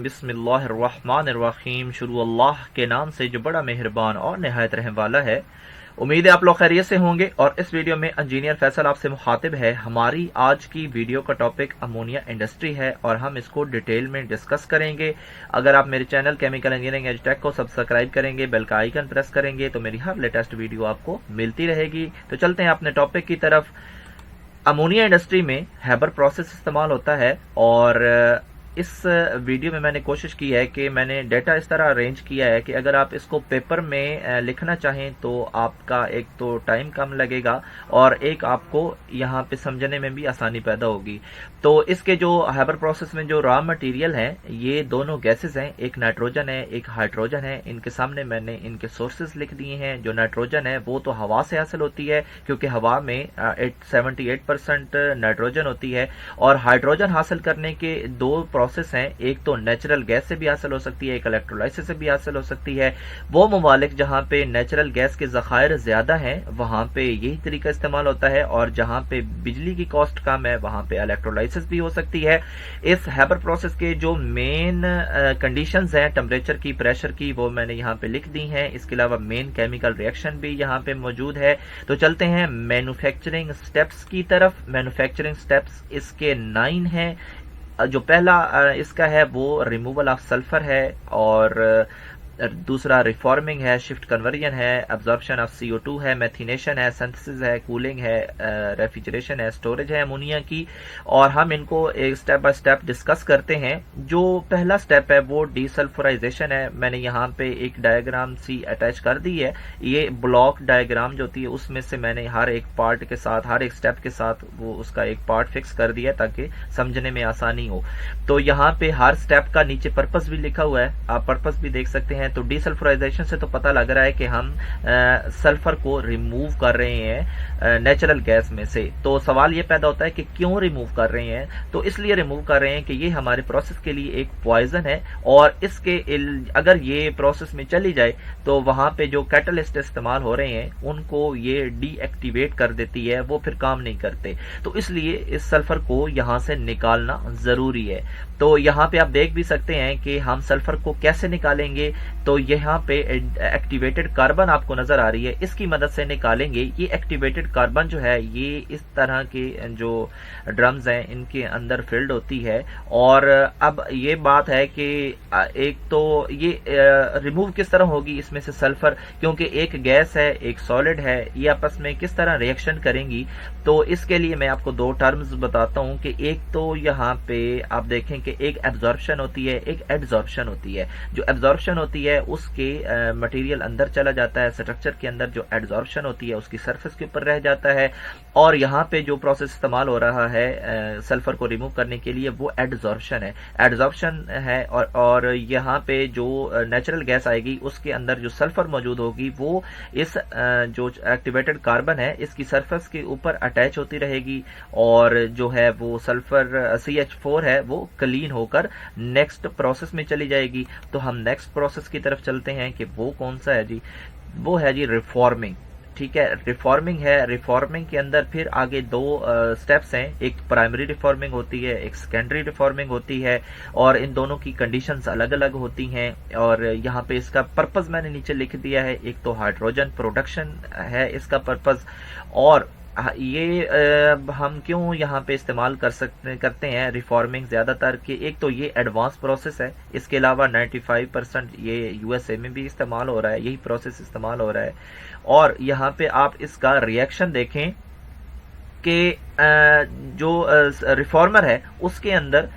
बिस्मिल्लाहिर्रहमानिर्रहीम। शुरू अल्लाह के नाम से जो बड़ा मेहरबान और नहायत रहम वाला है। उम्मीद है आप लोग खैरियत से होंगे और इस वीडियो में इंजीनियर फैसल आपसे मुखातिब है। हमारी आज की वीडियो का टॉपिक अमोनिया इंडस्ट्री है और हम इसको डिटेल में डिस्कस करेंगे। अगर आप मेरे चैनल केमिकल इंजीनियरिंग एजुटेक को सब्सक्राइब करेंगे, बेल का आइकन प्रेस करेंगे तो मेरी हर लेटेस्ट वीडियो आपको मिलती रहेगी। तो चलते हैं अपने टॉपिक की तरफ। अमोनिया इंडस्ट्री में हैबर प्रोसेस इस्तेमाल होता है और इस वीडियो में मैंने कोशिश की है कि मैंने डेटा इस तरह अरेंज किया है कि अगर आप इसको पेपर में लिखना चाहें तो आपका एक तो टाइम कम लगेगा और एक आपको यहाँ पे समझने में भी आसानी पैदा होगी। तो इसके जो हैबर प्रोसेस में जो रॉ मटेरियल है ये दोनों गैसेस हैं, एक नाइट्रोजन है एक हाइड्रोजन है। इनके सामने मैंने इनके सोर्सेज लिख दिए हैं। जो नाइट्रोजन है वो तो हवा से हासिल होती है क्योंकि हवा में 78% नाइट्रोजन होती है और हाइड्रोजन हासिल करने के दो प्रोसेस हैं, एक तो नेचुरल गैस से भी हासिल हो सकती है, एक इलेक्ट्रोलाइसिस से भी हासिल हो सकती है। वो ममालिक जहां पे नेचुरल गैस के ज़खायर ज्यादा हैं वहां पे यही तरीका इस्तेमाल होता है और जहां पे बिजली की कॉस्ट कम है वहां पे इलेक्ट्रोलाइसिस भी हो सकती है। इस हैबर प्रोसेस के जो मेन कंडीशंस हैं टेम्परेचर की, प्रेशर की, वो मैंने यहाँ पे लिख दी हैं। इसके अलावा मेन केमिकल रिएक्शन भी यहाँ पे मौजूद है। तो चलते हैं मैन्युफैक्चरिंग स्टेप्स की तरफ। मैन्युफैक्चरिंग स्टेप्स इसके 9 हैं। जो पहला इसका है वो रिमूवल ऑफ सल्फर है और दूसरा रिफॉर्मिंग है, शिफ्ट कन्वर्जन है, एब्जॉर्प्शन ऑफ CO2 है, मेथिनेशन है, सिंथेसिस है, कूलिंग है, रेफ्रिजरेशन है, स्टोरेज है अमोनिया की। और हम इनको एक स्टेप बाय स्टेप डिस्कस करते हैं। जो पहला स्टेप है वो डीसल्फराइजेशन है। मैंने यहाँ पे एक डायग्राम सी अटैच कर दी है। ये ब्लॉक डायग्राम जो होती है उसमें से मैंने हर एक पार्ट के साथ, हर एक स्टेप के साथ वो उसका एक पार्ट फिक्स कर दिया ताकि समझने में आसानी हो। तो यहाँ पे हर स्टेप का नीचे पर्पस भी लिखा हुआ है, आप पर्पस भी देख सकते हैं। तो डीसल्फराइजेशन से तो पता लग रहा है कि हम सल्फर को रिमूव कर रहे हैं नेचुरल गैस में से। तो सवाल ये पैदा होता है कि क्यों रिमूव कर रहे हैं। तो इसलिए रिमूव कर रहे हैं कि ये हमारे प्रोसेस के लिए एक पॉइजन है और इसके अगर ये प्रोसेस में चली जाए तो वहां पे जो कैटलिस्ट इस्तेमाल हो रहे हैं उनको ये डीएक्टिवेट कर देती है, वो फिर काम नहीं करते। तो इसलिए इस सल्फर को यहां से निकालना जरूरी है। तो यहाँ पे आप देख भी सकते हैं कि हम सल्फर को कैसे निकालेंगे। तो यहाँ पे एक्टिवेटेड कार्बन आपको नजर आ रही है, इसकी मदद से निकालेंगे। ये एक्टिवेटेड कार्बन जो है ये इस तरह के जो ड्रम्स हैं इनके अंदर फिल्ड होती है। और अब ये बात है कि एक तो ये रिमूव किस तरह होगी इसमें से सल्फर, क्योंकि एक गैस है एक सॉलिड है, ये आपस में किस तरह रिएक्शन करेंगी। तो इसके लिए मैं आपको दो टर्म्स बताता हूं कि एक तो यहाँ पे आप देखें कि एक एब्जॉर्प्शन होती है, एक एडजॉर्प्शन होती है। जो एब्जॉर्प्शन होती है उसके मटेरियल अंदर चला जाता है स्ट्रक्चर के अंदर, जो एडजॉर्प्शन होती है उसकी सरफेस के ऊपर रह जाता है। और यहाँ पे जो प्रोसेस इस्तेमाल हो रहा है सल्फर को रिमूव करने के लिए वो एडजॉर्प्शन है, एडजॉर्प्शन है। और यहाँ पे जो नेचुरल गैस आएगी उसके अंदर जो सल्फर मौजूद होगी वो इस जो एक्टिवेटेड कार्बन है इसकी सरफेस के ऊपर अटैच होती रहेगी और जो है वो सल्फर CH4 है वो क्लीन होकर नेक्स्ट प्रोसेस में चली जाएगी। तो हम नेक्स्ट प्रोसेस की तरफ चलते हैं कि वो कौन सा है जी। वो है जी रिफॉर्मिंग। ठीक है, रिफॉर्मिंग है। रिफॉर्मिंग के अंदर फिर आगे दो स्टेप्स हैं, एक प्राइमरी रिफॉर्मिंग होती है, एक सेकेंडरी रिफॉर्मिंग होती है और इन दोनों की कंडीशंस अलग अलग होती हैं। और यहाँ पे इसका पर्पस मैंने नीचे लिख दिया है। एक तो हाइड्रोजन प्रोडक्शन है इसका पर्पस। और ये हम क्यों यहाँ पे इस्तेमाल करते हैं रिफॉर्मिंग ज्यादातर कि एक तो ये एडवांस प्रोसेस है, इसके अलावा 95% ये USA में भी इस्तेमाल हो रहा है, यही प्रोसेस इस्तेमाल हो रहा है। और यहाँ पे आप इसका रिएक्शन देखें कि जो रिफॉर्मर है उसके अंदर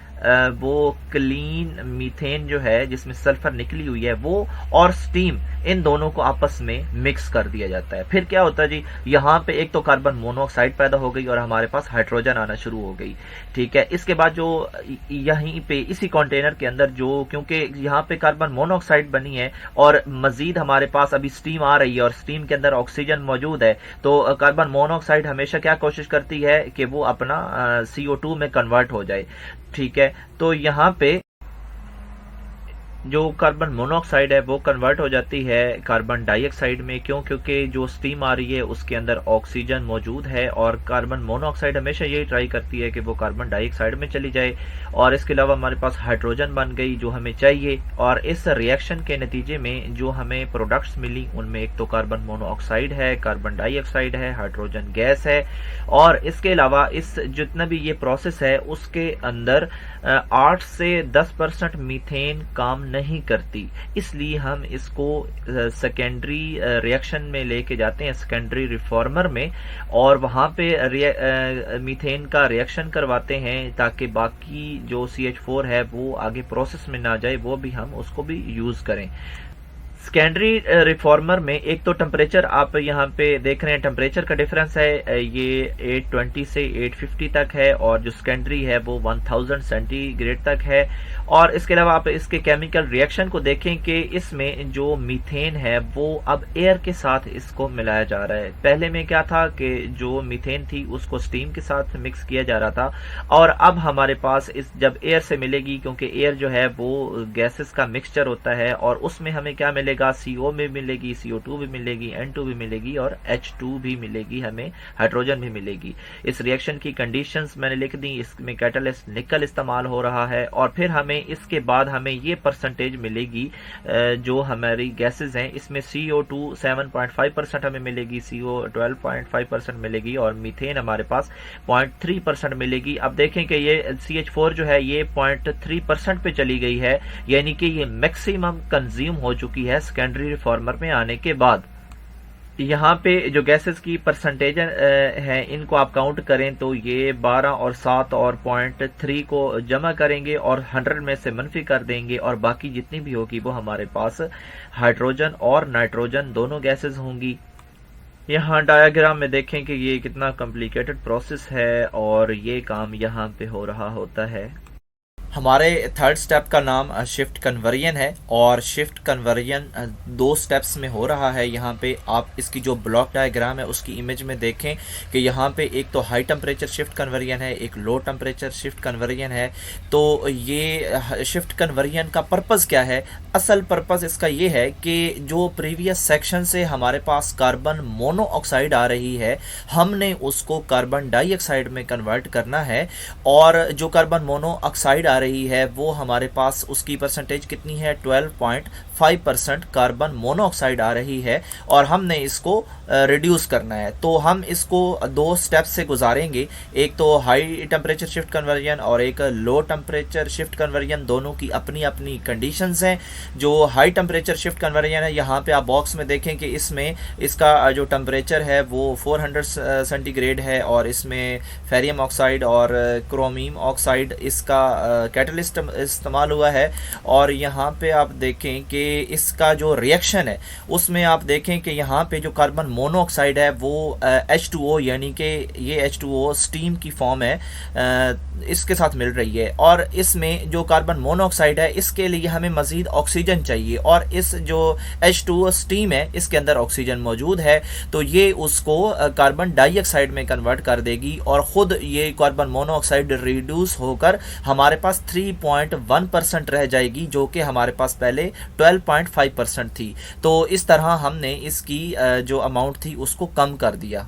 वो क्लीन मीथेन जो है जिसमें सल्फर निकली हुई है वो और स्टीम, इन दोनों को आपस में मिक्स कर दिया जाता है। फिर क्या होता है जी, यहाँ पे एक तो कार्बन मोनोऑक्साइड पैदा हो गई और हमारे पास हाइड्रोजन आना शुरू हो गई। ठीक है, इसके बाद जो यहीं पे इसी कंटेनर के अंदर जो, क्योंकि यहाँ पे कार्बन मोनोऑक्साइड बनी है और मजीद हमारे पास अभी स्टीम आ रही है और स्टीम के अंदर ऑक्सीजन मौजूद है, तो कार्बन मोनोऑक्साइड हमेशा क्या कोशिश करती है कि वो अपना CO2 में कन्वर्ट हो जाए। ठीक है, तो यहाँ पे जो कार्बन मोनोऑक्साइड है वो कन्वर्ट हो जाती है कार्बन डाइऑक्साइड में। क्यों? क्योंकि जो स्टीम आ रही है उसके अंदर ऑक्सीजन मौजूद है और कार्बन मोनोऑक्साइड हमेशा यही ट्राई करती है कि वो कार्बन डाइऑक्साइड में चली जाए, और इसके अलावा हमारे पास हाइड्रोजन बन गई जो हमें चाहिए। और इस रिएक्शन के नतीजे में जो हमें प्रोडक्ट्स मिली उनमें एक तो कार्बन मोनोऑक्साइड है, कार्बन डाइऑक्साइड है, हाइड्रोजन गैस है, और इसके अलावा इस जितना भी ये प्रोसेस है उसके अंदर 8 से 10% मीथेन काम नहीं करती। इसलिए हम इसको सेकेंडरी रिएक्शन में लेके जाते हैं, सेकेंडरी रिफॉर्मर में, और वहां पे मीथेन का रिएक्शन करवाते हैं ताकि बाकी जो CH4 है वो आगे प्रोसेस में ना जाए, वो भी हम उसको भी यूज करें। सेकेंडरी रिफॉर्मर में एक तो टेम्परेचर आप यहाँ पे देख रहे हैं, टेम्परेचर का डिफरेंस है, ये 820 से 850 तक है, और जो सेकेंडरी है वो 1000 सेंटीग्रेड तक है। और इसके अलावा आप इसके केमिकल रिएक्शन को देखें कि इसमें जो मीथेन है वो अब एयर के साथ इसको मिलाया जा रहा है। पहले में क्या था कि जो मीथेन थी उसको स्टीम के साथ मिक्स किया जा रहा था, और अब हमारे पास इस जब एयर से मिलेगी, क्योंकि एयर जो है वो गैसेस का मिक्सचर होता है, और उसमें हमें क्या मिलेगा, CO में मिलेगी, CO2 भी मिलेगी, N2 भी मिलेगी, और H2 भी मिलेगी, हमें हाइड्रोजन भी मिलेगी। इस रिएक्शन की कंडीशंस मैंने लिख दी, इसमें कैटलिस्ट निकल इस्तेमाल हो रहा है, और फिर हमें इसके बाद हमें ये परसेंटेज मिलेगी जो हमारी गैसेस हैं, इसमें CO2 7.5% हमें मिलेगी, CO 12.5% मिलेगी, और मीथेन हमारे पास 0.3% मिलेगी। अब देखें कि ये CH4 जो है ये 0.3% पे चली गई है, यानी कि ये मैक्सिमम कंज्यूम हो चुकी है सेकेंडरी रिफॉर्मर में आने के बाद। यहाँ पे जो गैसेस की परसेंटेज है इनको आप काउंट करें तो ये 12 और 7 और 0.3 को जमा करेंगे और 100 में से मनफी कर देंगे, और बाकी जितनी भी होगी वो हमारे पास हाइड्रोजन और नाइट्रोजन दोनों गैसेस होंगी। यहाँ डायग्राम में देखें कि ये कितना कॉम्प्लिकेटेड प्रोसेस है, और ये काम यहाँ पे हो रहा होता है। हमारे थर्ड स्टेप का नाम शिफ्ट कन्वर्जन है, और शिफ्ट कन्वर्जन 2 स्टेप्स में हो रहा है। यहाँ पे आप इसकी जो ब्लॉक डायग्राम है उसकी इमेज में देखें कि यहाँ पे एक तो हाई टेम्परेचर शिफ्ट कन्वर्जन है, एक लो टेम्परेचर शिफ्ट कन्वर्जन है। तो ये शिफ्ट कन्वर्जन का पर्पज़ क्या है? असल पर्पज़ इसका ये है कि जो प्रीवियस सेक्शन से हमारे पास कार्बन मोनोऑक्साइड आ रही है, हमने उसको कार्बन डाइऑक्साइड में कन्वर्ट करना है, और जो कार्बन मोनोऑक्साइड आ रही है वो हमारे पास उसकी परसेंटेज कितनी है? 12.5% कार्बन मोनोऑक्साइड आ रही है, और हमने इसको रिड्यूस करना है। तो हम इसको 2 स्टेप से गुजारेंगे, एक तो हाई टेम्परेचर शिफ्ट कन्वर्जन और एक लो टेम्परेचर शिफ्ट कन्वर्जन। दोनों की अपनी अपनी कंडीशंस हैं। जो हाई टेम्परेचर शिफ्ट कन्वर्जन है, यहाँ पे आप बॉक्स में देखें कि इसमें इसका जो टेम्परेचर है वो 400 सेंटीग्रेड है, और इसमें फेरियम ऑक्साइड और क्रोमियम ऑक्साइड इसका कैटलिस्ट इस्तेमाल हुआ है। और यहाँ पे आप देखें कि इसका जो रिएक्शन है उसमें आप देखें कि यहाँ पे जो कार्बन मोनोऑक्साइड है वो H2O, यानी कि ये H2O स्टीम की फॉर्म है, इसके साथ मिल रही है। और इसमें जो कार्बन मोनोऑक्साइड है इसके लिए हमें मज़ीद ऑक्सीजन चाहिए, और इस जो H2O स्टीम है इसके अंदर ऑक्सीजन मौजूद है, तो ये उसको कार्बन डाइऑक्साइड में कन्वर्ट कर देगी, और ख़ुद ये कार्बन मोनोऑक्साइड रिड्यूस होकर हमारे पास 3.1% रह जाएगी, जो कि हमारे पास पहले 12.5% थी। तो इस तरह हमने इसकी जो अमाउंट थी उसको कम कर दिया।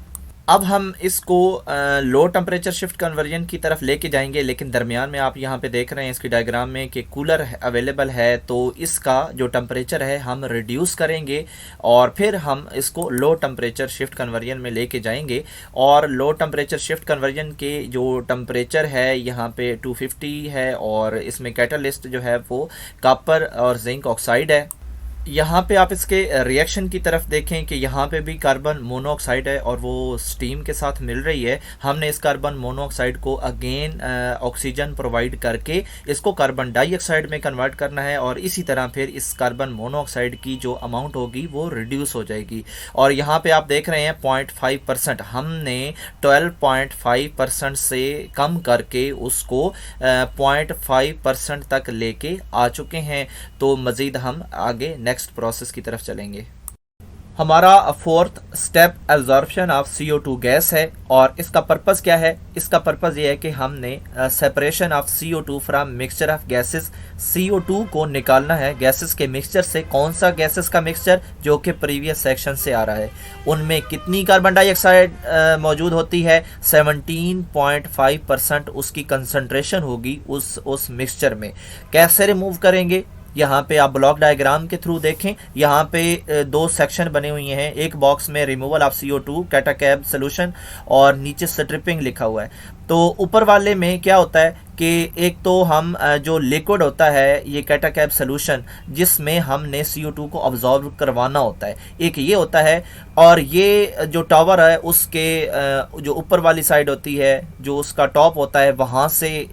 अब हम इसको लो टेम्परेचर शिफ्ट कन्वर्जन की तरफ लेके जाएंगे, लेकिन दरमियान में आप यहाँ पे देख रहे हैं इसकी डायग्राम में कि कूलर अवेलेबल है, तो इसका जो टेम्परेचर है हम रिड्यूस करेंगे, और फिर हम इसको लो टेम्परेचर शिफ्ट कन्वर्जन में लेके जाएंगे। और लो टेम्परेचर शिफ्ट कन्वर्जन के जो टेम्परेचर है यहाँ पे 250 है, और इसमें कैटलिस्ट जो है वो कॉपर और जिंक ऑक्साइड है। यहाँ पे आप इसके रिएक्शन की तरफ देखें कि यहाँ पे भी कार्बन मोनोऑक्साइड है और वो स्टीम के साथ मिल रही है। हमने इस कार्बन मोनोऑक्साइड को अगेन ऑक्सीजन प्रोवाइड करके इसको कार्बन डाइऑक्साइड में कन्वर्ट करना है, और इसी तरह फिर इस कार्बन मोनोऑक्साइड की जो अमाउंट होगी वो रिड्यूस हो जाएगी। और यहाँ पे आप देख रहे हैं 0.5%, हमने 12.5% से कम करके उसको 0.5% तक लेके आ चुके हैं। तो मज़ीद हम आगे नेक्स्ट प्रोसेस की तरफ चलेंगे। हमारा fourth step absorption of CO2 gas है और इसका पर्पस क्या है? इसका पर्पस ये है कि हमने separation of CO2 from mixture of gases, CO2 को निकालना है गैसेस के मिक्सचर से। कौन सा गैसेस का मिक्सचर? जो कि प्रीवियस सेक्शन से आ रहा है। उनमें कितनी कार्बन डाइऑक्साइड मौजूद होती है? 17.5% उसकी कंसंट्रेशन होगी उस मिक्सचर में। कैसे रिमूव करेंगे? यहाँ पे आप ब्लॉक डायग्राम के थ्रू देखें, यहाँ पे दो सेक्शन बने हुए हैं। एक बॉक्स में रिमूवल ऑफ CO2 कैटाकैब सोल्यूशन और नीचे स्ट्रिपिंग लिखा हुआ है। तो ऊपर वाले में क्या होता है कि एक तो हम जो लिक्विड होता है ये कैटाकैब सोल्यूशन, जिसमें हमने CO2 को अब्जॉर्ब करवाना होता है, एक ये होता है। और ये जो टावर है उसके जो ऊपर वाली साइड होती है, जो उसका टॉप होता है, वहाँ से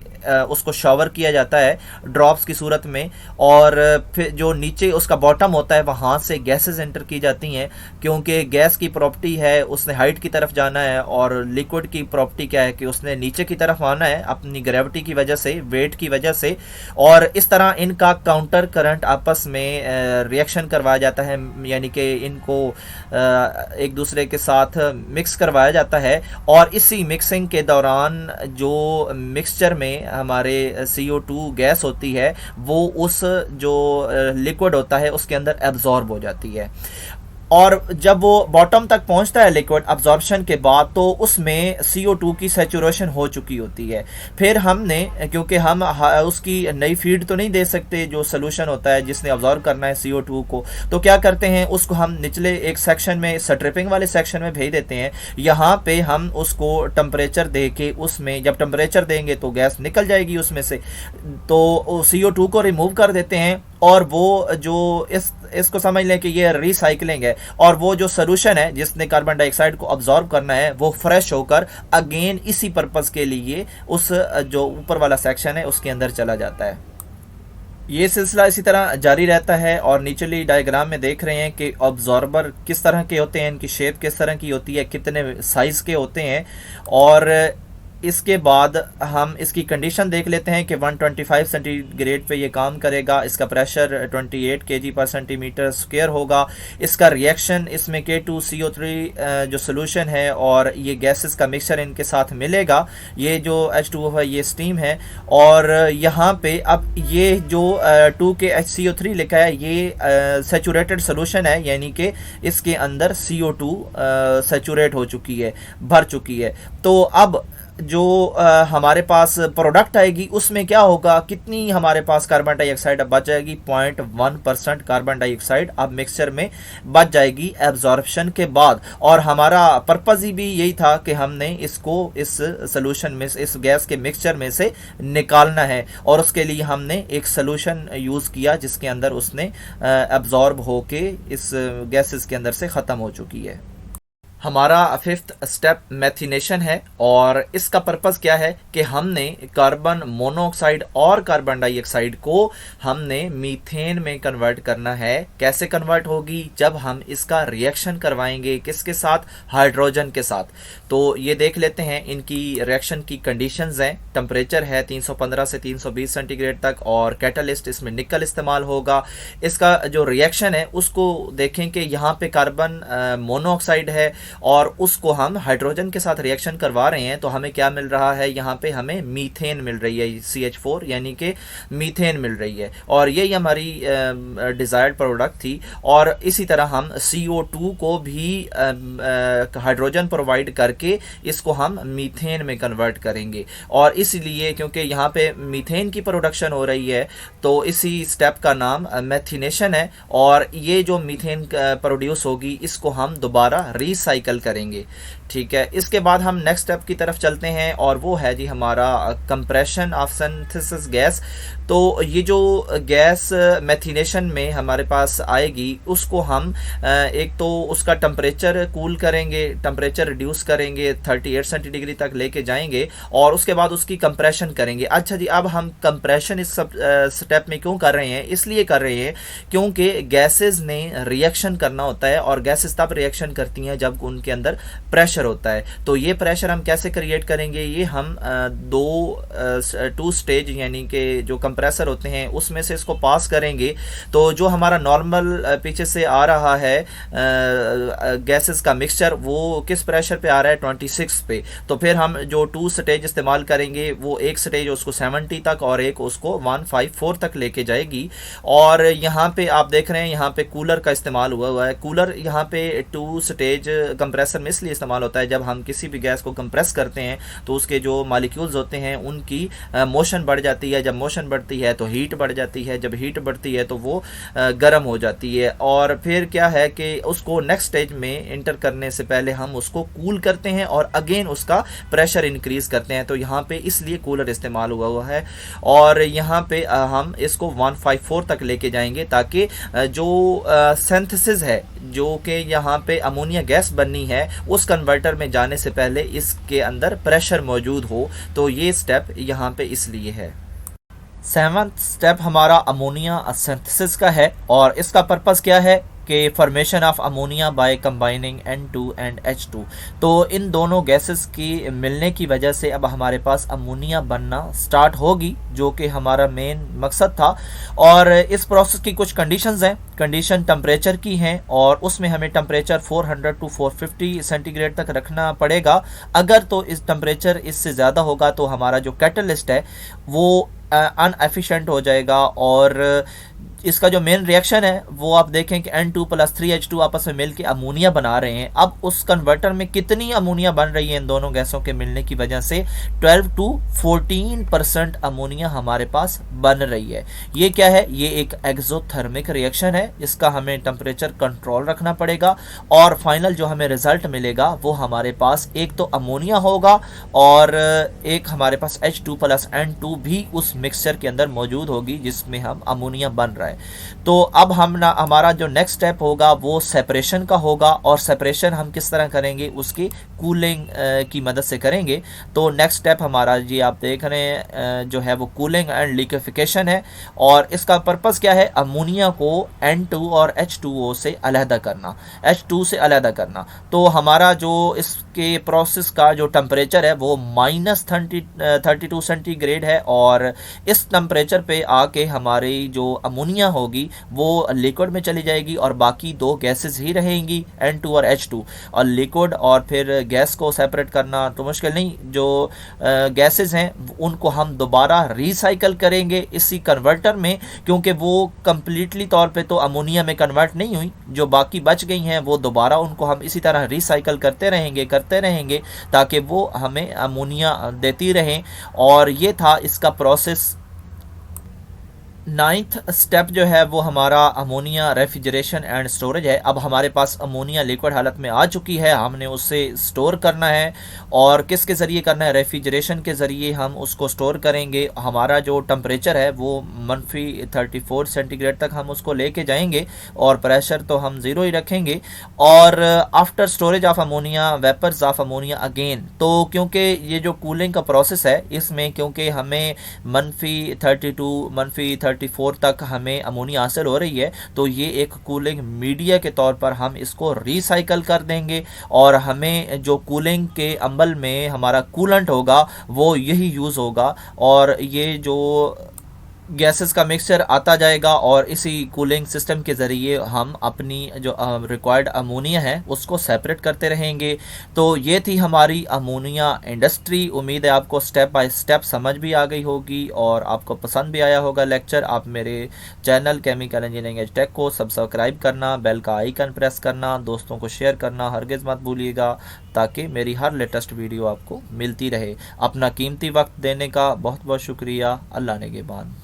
उसको शावर किया जाता है ड्रॉप्स की सूरत में। और फिर जो नीचे उसका बॉटम होता है वहाँ से गैसेस एंटर की जाती हैं, क्योंकि गैस की प्रॉपर्टी है उसने हाइट की तरफ जाना है और लिक्विड की प्रॉपर्टी क्या है कि उसने नीचे की तरफ आना है अपनी ग्रेविटी की वजह से, वेट की वजह से। और इस तरह इनका काउंटर करंट आपस में रिएक्शन करवाया जाता है, यानी कि इनको एक दूसरे के साथ मिक्स करवाया जाता है। और इसी मिक्सिंग के दौरान जो मिक्सचर में हमारे CO2 गैस होती है वो उस जो लिक्विड होता है उसके अंदर एब्जॉर्ब हो जाती है। और जब वो बॉटम तक पहुंचता है लिक्विड अब्जॉर्प्शन के बाद, तो उसमें CO2 की सैचुरेशन हो चुकी होती है। फिर हमने, क्योंकि हम उसकी नई फीड तो नहीं दे सकते जो सोल्यूशन होता है जिसने अब्जॉर्ब करना है CO2 को, तो क्या करते हैं उसको हम निचले एक सेक्शन में, स्ट्रिपिंग वाले सेक्शन में भेज देते हैं। यहाँ पे हम उसको टेम्परेचर दे के, उसमें जब टेम्परेचर देंगे तो गैस निकल जाएगी उसमें से, तो CO2 को रिमूव कर देते हैं। और वो जो इसको समझ लें कि ये रिसाइकलिंग है, और वो जो सोल्यूशन है जिसने कार्बन डाइऑक्साइड को अब्जॉर्ब करना है वो फ्रेश होकर अगेन इसी पर्पस के लिए उस जो ऊपर वाला सेक्शन है उसके अंदर चला जाता है। ये सिलसिला इसी तरह जारी रहता है। और नीचली डायग्राम में देख रहे हैं कि ऑब्जॉर्बर किस तरह के होते हैं, इनकी शेप किस तरह की होती है, कितने साइज के होते हैं। और इसके बाद हम इसकी कंडीशन देख लेते हैं कि 125 सेंटीग्रेड पे ये काम करेगा। इसका प्रेशर 28 kg पर सेंटीमीटर स्क्वायर होगा। इसका रिएक्शन इसमें K2CO3 जो सोल्यूशन है और ये गैसेस का मिक्सचर इनके साथ मिलेगा। ये जो H2O है ये स्टीम है। और यहाँ पे अब ये जो 2KHCO3 लिखा है ये सैचुरेटेड सोल्यूशन है, यानी कि इसके अंदर CO2 सैचुरेट हो चुकी है, भर चुकी है। तो अब जो हमारे पास प्रोडक्ट आएगी उसमें क्या होगा, कितनी हमारे पास कार्बन डाइऑक्साइड अब बच जाएगी? 0.1% कार्बन डाइऑक्साइड अब मिक्सचर में बच जाएगी एब्जॉर्प्शन के बाद। और हमारा पर्पस ही भी यही था कि हमने इसको इस सोल्यूशन में, इस गैस के मिक्सचर में से निकालना है। और उसके लिए हमने एक सोल्यूशन यूज़ किया जिसके अंदर उसने एब्जॉर्ब होके इस गैसेस के अंदर से ख़त्म हो चुकी है। हमारा फिफ्थ स्टेप मेथिनेशन है और इसका पर्पस क्या है कि हमने कार्बन मोनोऑक्साइड और कार्बन डाइऑक्साइड को हमने मीथेन में कन्वर्ट करना है। कैसे कन्वर्ट होगी? जब हम इसका रिएक्शन करवाएंगे, किसके साथ? हाइड्रोजन के साथ। तो ये देख लेते हैं इनकी रिएक्शन की कंडीशंस हैं। टेम्परेचर है 315 से 320 सेंटीग्रेड तक और कैटलिस्ट इसमें निकल इस्तेमाल होगा। इसका जो रिएक्शन है उसको देखें कि यहाँ पे कार्बन मोनोऑक्साइड है और उसको हम हाइड्रोजन के साथ रिएक्शन करवा रहे हैं, तो हमें क्या मिल रहा है? यहाँ पे हमें मीथेन मिल रही है, CH4 यानी कि मीथेन मिल रही है। और यही हमारी डिजायर्ड प्रोडक्ट थी। और इसी तरह हम CO2 को भी हाइड्रोजन प्रोवाइड करके इसको हम मीथेन में कन्वर्ट करेंगे। और इसलिए क्योंकि यहाँ पे मीथेन की प्रोडक्शन हो रही है तो इसी स्टेप का नाम मेथिनेशन है। और ये जो मीथेन प्रोड्यूस होगी इसको हम दोबारा रिसाइकल करेंगे। ठीक है, इसके बाद हम नेक्स्ट स्टेप की तरफ चलते हैं और वो है जी हमारा कंप्रेशन ऑफ सिंथेसिस गैस। तो ये जो गैस मेथिनेशन में हमारे पास आएगी उसको हम एक तो उसका टेम्परेचर कूल करेंगे, टेम्परेचर रिड्यूस करेंगे, 38 सेंटीग्रेड तक लेके जाएंगे और उसके बाद उसकी कंप्रेशन करेंगे। अच्छा जी, अब हम कंप्रेशन इस सब स्टेप में क्यों कर रहे हैं? इसलिए कर रहे हैं क्योंकि गैसेस ने रिएक्शन करना होता है और गैसेस तब रिएक्शन करती हैं जब उनके अंदर प्रेशर होता है। तो ये प्रेशर हम कैसे क्रिएट करेंगे, ये हम टू स्टेज यानी कि जो कंप्रेसर होते हैं उसमें से इसको पास करेंगे। तो जो हमारा नॉर्मल पीछे से आ रहा है गैसेस का मिक्सचर, वो किस प्रेशर पे आ रहा है, 26 पे। तो फिर हम जो टू स्टेज इस्तेमाल करेंगे, वो एक स्टेज उसको 70 तक और एक उसको 154 तक लेके जाएगी। और यहाँ पे आप देख रहे हैं यहाँ पे कूलर का इस्तेमाल हुआ है। कूलर यहाँ पे टू स्टेज कंप्रेसर में इसलिए इस्तेमाल होता है, जब हम किसी भी गैस को कंप्रेस करते हैं तो उसके जो मॉलिक्यूल्स होते हैं उनकी मोशन बढ़ जाती है। जब मोशन बढ़ती है तो हीट बढ़ जाती है, जब हीट बढ़ती है तो वो गर्म हो जाती है। और फिर क्या है कि उसको नेक्स्ट स्टेज में इंटर करने से पहले हम उसको कूल करते हैं और अगेन उसका प्रेशर इंक्रीज करते हैं। तो यहाँ पे इसलिए कूलर इस्तेमाल हुआ है। और यहाँ पे हम इसको 154 तक लेके जाएंगे ताकि जो सिंथेसिस है, जो कि यहाँ पे अमोनिया गैस बननी है, उस कन्वर्टर में जाने से पहले इसके अंदर प्रेशर मौजूद हो। तो ये स्टेप यहाँ पे इसलिए है। 7th स्टेप हमारा अमोनिया सिंथेसिस का है और इसका पर्पस क्या है कि formation of ammonia by combining N2 and H2। तो इन दोनों गैसेस की मिलने की वजह से अब हमारे पास अमोनिया बनना स्टार्ट होगी, जो कि हमारा मेन मकसद था। और इस प्रोसेस की कुछ कंडीशंस हैं। कंडीशन टेम्परेचर की हैं और उसमें हमें टेम्परेचर 400 टू 450 सेंटीग्रेड तक रखना पड़ेगा। अगर तो इस टेम्परेचर इससे ज़्यादा होगा तो हमारा जो कैटलिस्ट है वो अनएफिशिएंट हो जाएगा। और इसका जो मेन रिएक्शन है वो आप देखें कि N2 + 3H2 आपस में मिलकर अमोनिया बना रहे हैं। अब उस कन्वर्टर में कितनी अमोनिया बन रही है इन दोनों गैसों के मिलने की वजह से, 12 टू 14% अमोनिया हमारे पास बन रही है। ये क्या है, ये एक एक्सोथर्मिक रिएक्शन है। इसका हमें टेम्परेचर कंट्रोल रखना पड़ेगा और फाइनल जो हमें रिजल्ट मिलेगा वो हमारे पास एक तो अमोनिया होगा और एक हमारे पास H2 + N2 भी उस मिक्सचर के अंदर मौजूद होगी जिसमें हम अमोनिया बन रहा है। तो अब हमारा जो नेक्स्ट स्टेप होगा वो सेपरेशन का होगा। और सेपरेशन हम किस तरह करेंगे, उसकी कूलिंग की मदद से करेंगे। तो नेक्स्ट स्टेप हमारा जी आप देख रहे हैं जो है वो कूलिंग एंड लिक्विफिकेशन है। और इसका पर्पस क्या है, अमोनिया को N2 और H2O से अलहदा करना, H2 से अलहदा करना। तो हमारा जो इसके प्रोसेस का जो टेम्परेचर है वो -32 सेंटीग्रेड है। और इस टेम्परेचर पे आके हमारी जो अमोनिया होगी वो लिक्विड में चली जाएगी और बाकी दो गैसेस ही रहेंगी, N2 और H2। और लिक्विड और फिर गैस को सेपरेट करना तो मुश्किल नहीं। जो गैसेस हैं उनको हम दोबारा रिसाइकल करेंगे इसी कन्वर्टर में, क्योंकि वो कंप्लीटली तौर पे तो अमोनिया में कन्वर्ट नहीं हुई। जो बाकी बच गई हैं वो दोबारा उनको हम इसी तरह रिसाइकल करते रहेंगे ताकि वो हमें अमोनिया देती रहें। और ये था इसका प्रोसेस। 9th स्टेप जो है वो हमारा अमोनिया रेफ्रिजरेशन एंड स्टोरेज है। अब हमारे पास अमोनिया लिक्विड हालत में आ चुकी है, हमने उसे स्टोर करना है। और किसके ज़रिए करना है, रेफ्रिजरेशन के ज़रिए हम उसको स्टोर करेंगे। हमारा जो टेम्परेचर है वो -34 सेंटीग्रेड तक हम उसको लेके जाएंगे और प्रेशर तो हम 0 ही रखेंगे। और after storage of ammonia, vapours of ammonia again. तो क्योंकि ये जो कूलिंग का प्रोसेस है इसमें क्योंकि हमें -32 -34 तक हमें अमोनिया हासिल हो रही है, तो ये एक कूलिंग मीडिया के तौर पर हम इसको रिसाइकल कर देंगे। और हमें जो कूलिंग के अमल में हमारा कूलेंट होगा वो यही यूज़ होगा। और ये जो गैसेस का मिक्सचर आता जाएगा और इसी कूलिंग सिस्टम के ज़रिए हम अपनी जो रिक्वायर्ड अमोनिया है उसको सेपरेट करते रहेंगे। तो ये थी हमारी अमोनिया इंडस्ट्री। उम्मीद है आपको स्टेप बाय स्टेप समझ भी आ गई होगी और आपको पसंद भी आया होगा लेक्चर। आप मेरे channel chemical engineering edge tech को सब्सक्राइब करना, बेल का आइकन प्रेस करना, दोस्तों को शेयर करना हरगिज़ मत भूलिएगा, ताकि मेरी हर लेटेस्ट वीडियो आपको मिलती रहे। अपना कीमती वक्त देने का बहुत बहुत शुक्रिया। अल्लाह नेगेबान।